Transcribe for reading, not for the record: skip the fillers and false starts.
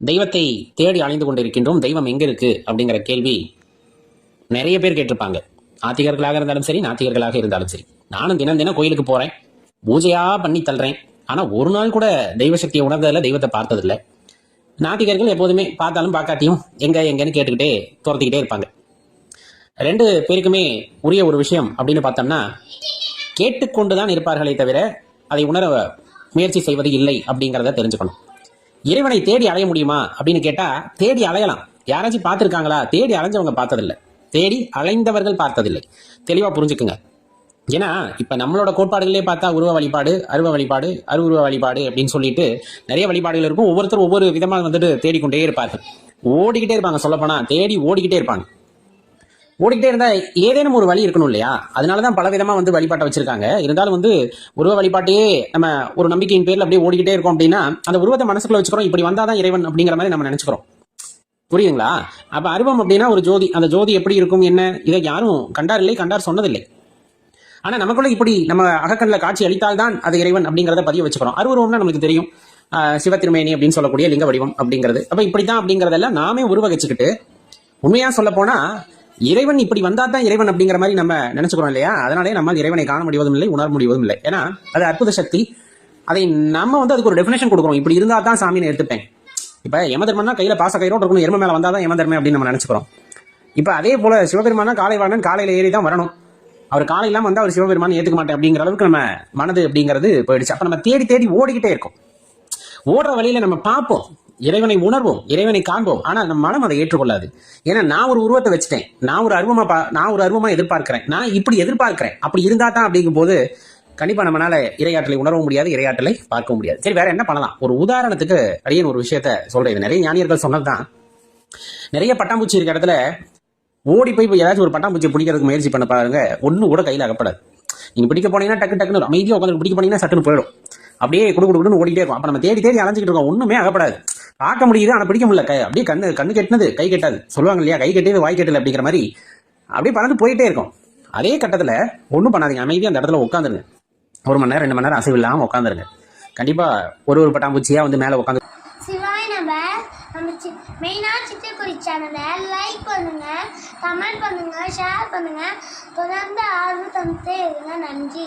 தெய்வத்தை தேடி அலைந்து கொண்டிருக்கின்றோம். தெய்வம் எங்க இருக்கு அப்படிங்கிற கேள்வி நிறைய பேர் கேட்டிருப்பாங்க. ஆத்திகர்களாக இருந்தாலும் சரி, நாத்திகர்களாக இருந்தாலும் சரி. நானும் தினம் தினம் கோயிலுக்கு போறேன், பூஜையா பண்ணி தள்ளுறேன். ஆனா ஒரு நாள் கூட தெய்வ சக்தியை உணர்ந்ததில்ல, தெய்வத்தை பார்த்ததில்லை. நாத்திகர்கள் எப்போதுமே பார்த்தாலும் பார்க்காட்டியும் எங்க எங்கன்னு கேட்டுக்கிட்டே துரத்திக்கிட்டே இருப்பாங்க. ரெண்டு பேருக்குமே உரிய ஒரு விஷயம் அப்படின்னு பார்த்தோம்னா, கேட்டுக்கொண்டுதான் இருப்பார்களே தவிர அதை உணர முயற்சி செய்வது இல்லை அப்படிங்கிறத தெரிஞ்சுக்கணும். இறைவனை தேடி அலைய முடியுமா அப்படின்னு கேட்டா, தேடி அலையலாம். யாராச்சும் பார்த்துருக்காங்களா? தேடி அலைஞ்சவங்க பார்த்ததில்லை, தேடி அலைந்தவர்கள் பார்த்ததில்லை. தெளிவா புரிஞ்சுக்குங்க. ஏன்னா இப்ப நம்மளோட கோட்பாடுகளே பார்த்தா உருவ வழிபாடு, அருவ வழிபாடு, அருவுருவ வழிபாடு அப்படின்னு சொல்லிட்டு நிறைய வழிபாடுகள் இருக்கும். ஒவ்வொருத்தரும் ஒவ்வொரு விதமா தேடிக்கொண்டே இருப்பார்கள், ஓடிக்கிட்டே இருப்பாங்க. சொல்லப்போனா தேடி ஓடிக்கிட்டே இருப்பாங்க. ஓடிக்கிட்டே இருந்தா ஏதேனும் ஒரு வழி இருக்கணும் இல்லையா? அதனாலதான் பல விதமா வழிபாட்டை வச்சிருக்காங்க. இருந்தாலும் உருவ வழிபாட்டையே நம்ம ஒரு நம்பிக்கையின் பேர்ல அப்படியே ஓடிக்கிட்டே இருக்கோம் அப்படின்னா, அந்த உருவத்தை மனசுக்குள்ள வச்சுக்கிறோம். இப்படி வந்தாதான் இறைவன் அப்படிங்கிற மாதிரி நம்ம நினைச்சுக்கிறோம். புரியுதுங்களா? அப்ப அருவம் அப்படின்னா ஒரு ஜோதி. அந்த ஜோதி எப்படி இருக்கும், என்ன, இதை யாரும் கண்டார் இல்லை, கண்டார் சொன்னதில்லை. ஆனா நமக்குள்ள இப்படி நம்ம அகக்கண்ணில் காட்சி அளித்தால்தான் அது இறைவன் அப்படிங்கிறத பதிய வச்சுக்கிறோம். அருவருவம்னா நமக்கு தெரியும், சிவத்திருமேனி அப்படின்னு சொல்லக்கூடிய லிங்க வடிவம் அப்படிங்கிறது. அப்ப இப்படித்தான் அப்படிங்கறதெல்லாம் நாமே உருவகிச்சுக்கிட்டு, உண்மையா சொல்ல போனா இறைவன் இப்படி வந்தா தான் இறைவன் அப்படிங்கிற மாதிரி நம்ம நினைச்சுக்கிறோம் இல்லையா? அதனாலே நம்ம இறைவனை காண முடிவதும் இல்லை, உணர முடிவதும் இல்லை. ஏன்னா அது அற்புத சக்தி. அதை நம்ம அதுக்கு ஒரு டெஃபினேஷன் கொடுக்குறோம். இப்படி இருந்தா தான் சாமியை எடுத்துப்பேன். இப்ப யம தர்மம்னா கையில பாச கயிறோடு இருக்கணும், எருமை மேல வந்தாதான் யம தர்மம் அப்படின்னு நம்ம நினைச்சுக்கிறோம். இப்ப அதே போல சிவபெருமானா காலை வாழன் காலையில ஏறி தான் வரணும். அவர் காலை இல்லாம வந்து அவர் சிவபெருமான் ஏத்துக்க மாட்டேன் அப்படிங்கிற அளவுக்கு நம்ம மனது அப்படிங்கிறது போயிடுச்சு. அப்ப நம்ம தேடி தேடி ஓடிக்கிட்டே இருக்கோம். ஓடுற வழியில நம்ம பார்ப்போம், இறைவனை உணர்வோம், இறைவனை காண்போம். ஆனா நம்ம மனம் அதை ஏற்றுக்கொள்ளாது. ஏன்னா நான் ஒரு உருவத்தை வச்சுட்டேன், நான் ஒரு அருவமா எதிர்பார்க்கிறேன், நான் இப்படி எதிர்பார்க்கிறேன், அப்படி இருந்தா தான் அப்படிங்கும் போது கண்டிப்பா நம்மளால இறையாற்றலை உணரவும் முடியாது, இறையாற்றலை பார்க்க முடியாது. சரி, வேற என்ன பண்ணலாம்? ஒரு உதாரணத்துக்கு அடியேன் ஒரு விஷயத்த சொல்றேன். இது நிறைய ஞானியர்கள் சொன்னதுதான். நிறைய பட்டாம்பூச்சி இருக்க இடத்துல ஓடி போய் ஏதாச்சும் ஒரு பட்டாம்பூச்சியை பிடிக்கிறதுக்கு முயற்சி பண்ண பாருங்க, ஒன்னும் கூட கையில அகப்படாது. நீங்க பிடிக்க போனீங்கன்னா டக்குன்னு அமைதியா உட்காந்து பிடிக்க போனீங்கன்னா சட்டுன்னு போயிடும். அப்படியே குடுக்குன்னு ஓடிட்டே இருக்கும். அப்ப நம்ம தேடி தேடி அலைஞ்சிட்டு இருக்கோம், ஒண்ணுமே அகப்படாது. பார்க்க முடியுது, ஆனா பிடிக்க முடியல. அப்படியே கண்ணு கெட்டினது கை கெட்டாது சொல்லுவாங்க இல்லையா? கை கெட்டியது வாய் கெட்டல அப்படிங்கிற மாதிரி அப்படியே பறந்து போயிட்டே இருக்கும். அதே கட்டத்துல ஒன்றும் பண்ணாதீங்க, அமைதியா அந்த இடத்துல உட்காந்துருங்க. 1 மணி நேரம் 2 மணி நேரம் அசைவு இல்லாம உட்காந்துருங்க. கண்டிப்பா ஒரு பட்டாம்பூச்சியா மேல உட்காந்து மெயினா சிட்டுக்குருவி சேனலை லைக் பண்ணுங்க, கமெண்ட் பண்ணுங்க, ஷேர் பண்ணுங்க. தொடர்ந்து ஆர்வம் தந்துட்டே இருங்க. நன்றி.